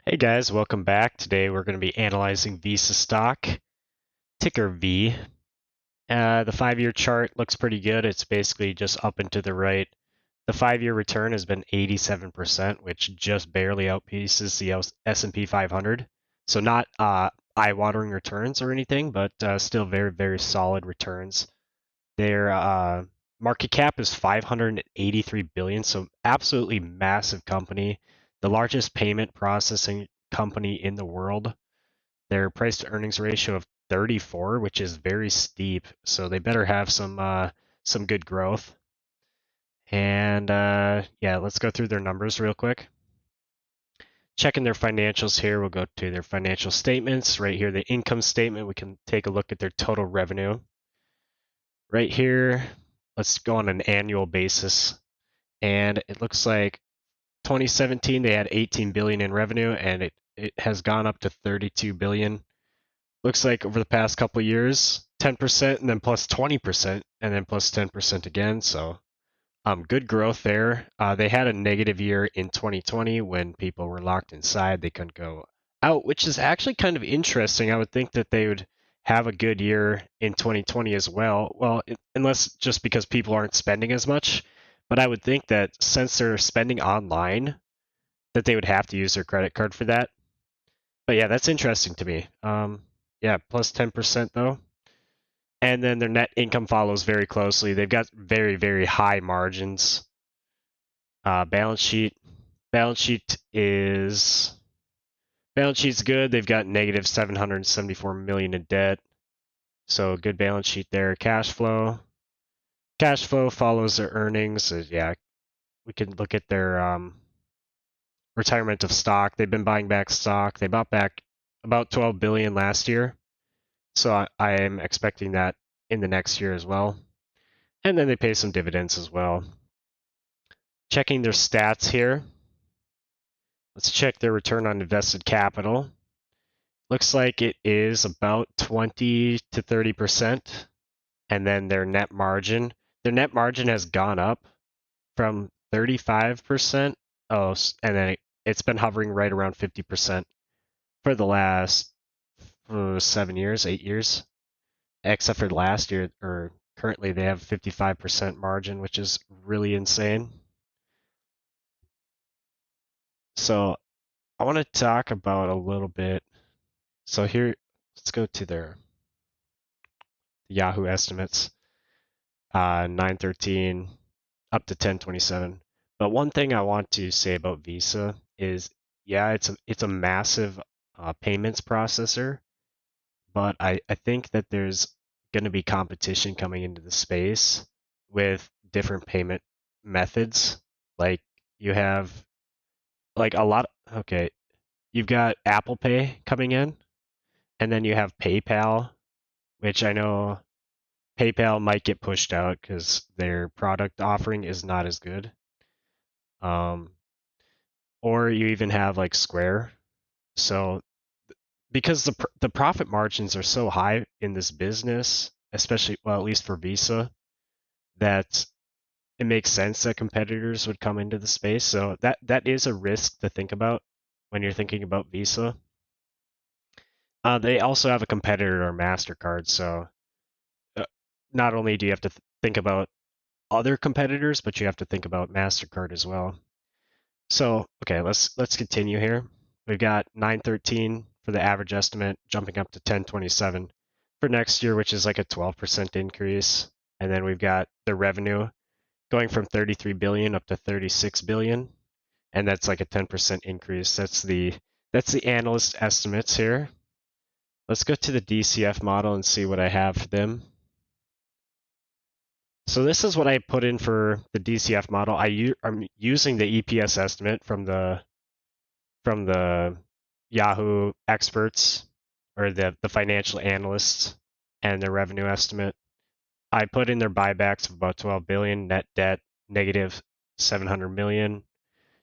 Hey guys, welcome back. Today we're going to be analyzing Visa stock, ticker V. The 5-year chart looks pretty good. It's basically just up and to the right. The 5-year return has been 87%, which just barely outpaces the S&P 500. So not eye-watering returns or anything, but still very, very solid returns. Their market cap is 583 billion, so absolutely massive company, the largest payment processing company in the world. Their price to earnings ratio of 34, which is very steep, so they better have some good growth. And yeah, let's go through their numbers real quick. Checking their financials here, we'll go to their financial statements. Right here, the income statement, we can take a look at their total revenue. Right here, let's go on an annual basis. And it looks like 2017 they had 18 billion in revenue, and it has gone up to 32 billion. Looks like over the past couple of years, 10% and then plus 20% and then plus 10% again. So good growth there. They had a negative year in 2020 when people were locked inside. They couldn't go out, which is actually kind of interesting. I would think that they would have a good year in 2020 as well. Well, unless just because people aren't spending as much. But I would think that since they're spending online, that they would have to use their credit card for that. But yeah, that's interesting to me. Yeah, plus 10% though. And then their net income follows very closely. They've got very, very high margins. Balance sheet. Balance sheet is balance sheet's good. They've got negative 774 million in debt. So good balance sheet there. Cash flow. Cash flow follows their earnings. Yeah, we can look at their retirement of stock. They've been buying back stock. They bought back about 12 billion last year. So I am expecting that in the next year as well. And then they pay some dividends as well. Checking their stats here. Let's check their return on invested capital. Looks like it is about 20 to 30%. And then their net margin. Their net margin has gone up from 35%. Oh, and then it's been hovering right around 50% for the last 7 years, 8 years. Except for last year, or currently they have 55% margin, which is really insane. So I want to talk about a little bit. So here, let's go to their Yahoo estimates, 913 up to 1027. But one thing I want to say about Visa is, yeah, it's a massive payments processor, but I think that there's going to be competition coming into the space with different payment methods. Like you have like a lot. Okay, you've got Apple Pay coming in, and then you have PayPal, which I know PayPal might get pushed out because their product offering is not as good. Um, or you even have like Square. So because the profit margins are so high in this business, especially well at least for Visa, that it makes sense that competitors would come into the space. So that is a risk to think about when you're thinking about Visa. They also have a competitor, MasterCard. So not only do you have to think about other competitors, but you have to think about MasterCard as well. So okay, let's continue here. We've got 913 for the average estimate, jumping up to 1027 for next year, which is like a 12% increase. And then we've got the revenue going from 33 billion up to 36 billion, and that's like a 10% increase. That's the analyst estimates here. Let's go to the DCF model and see what I have for them. So this is what I put in for the DCF model. I'm using the EPS estimate from the Yahoo experts or the financial analysts and their revenue estimate. I put in their buybacks of about 12 billion, net debt negative 700 million,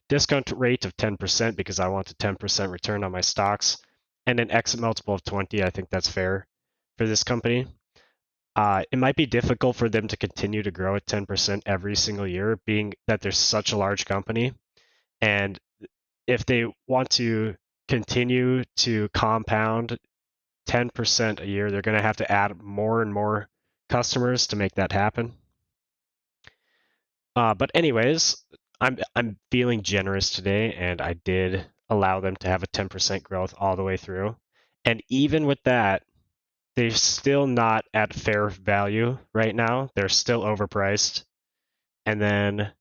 discount rate of 10% because I want a 10% return on my stocks, and an exit multiple of 20. I think that's fair for this company. It might be difficult for them to continue to grow at 10% every single year, being that they're such a large company. And if they want to continue to compound 10% a year. They're going to have to add more and more customers to make that happen. But anyways, I'm feeling generous today, and I did allow them to have a 10% growth all the way through. And even with that, they're still not at fair value right now. They're still overpriced. And then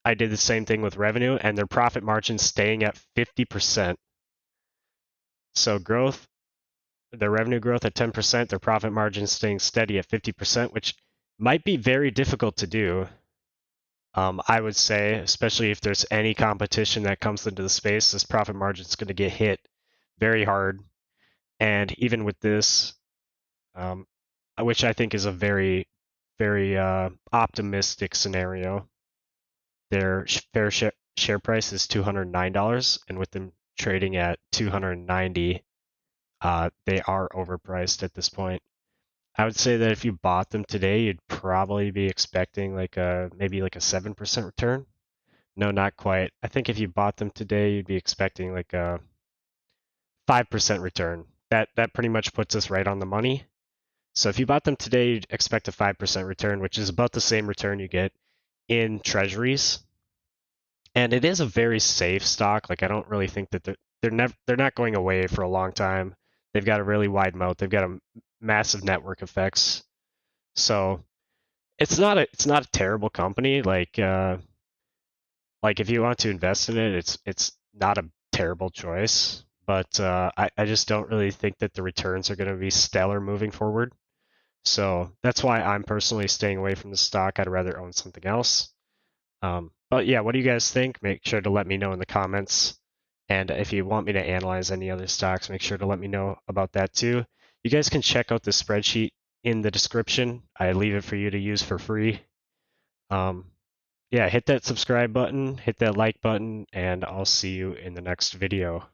I did the same thing with revenue, and their profit margin staying at 50%. So growth, their revenue growth at 10%, their profit margin staying steady at 50%, which might be very difficult to do. I would say, especially if there's any competition that comes into the space, this profit margin is going to get hit very hard. And even with this, which I think is a very, very optimistic scenario, their fair share price is $209, and with them trading at $290, they are overpriced at this point. I would say that if you bought them today, you'd probably be expecting maybe like a 7% return. No, not quite. I think if you bought them today, you'd be expecting like a 5% return. That pretty much puts us right on the money. So if you bought them today, you'd expect a 5% return, which is about the same return you get in treasuries. And it is a very safe stock. Like I don't really think that they're not going away for a long time. They've got a really wide moat. They've got a massive network effects. So it's not a terrible company. Like if you want to invest in it, it's not a terrible choice. But I just don't really think that the returns are going to be stellar moving forward. So that's why I'm personally staying away from the stock. I'd rather own something else. But yeah, what do you guys think? Make sure to let me know in the comments. And if you want me to analyze any other stocks, make sure to let me know about that too. You guys can check out the spreadsheet in the description. I leave it for you to use for free. Yeah, hit that subscribe button, hit that like button, and I'll see you in the next video.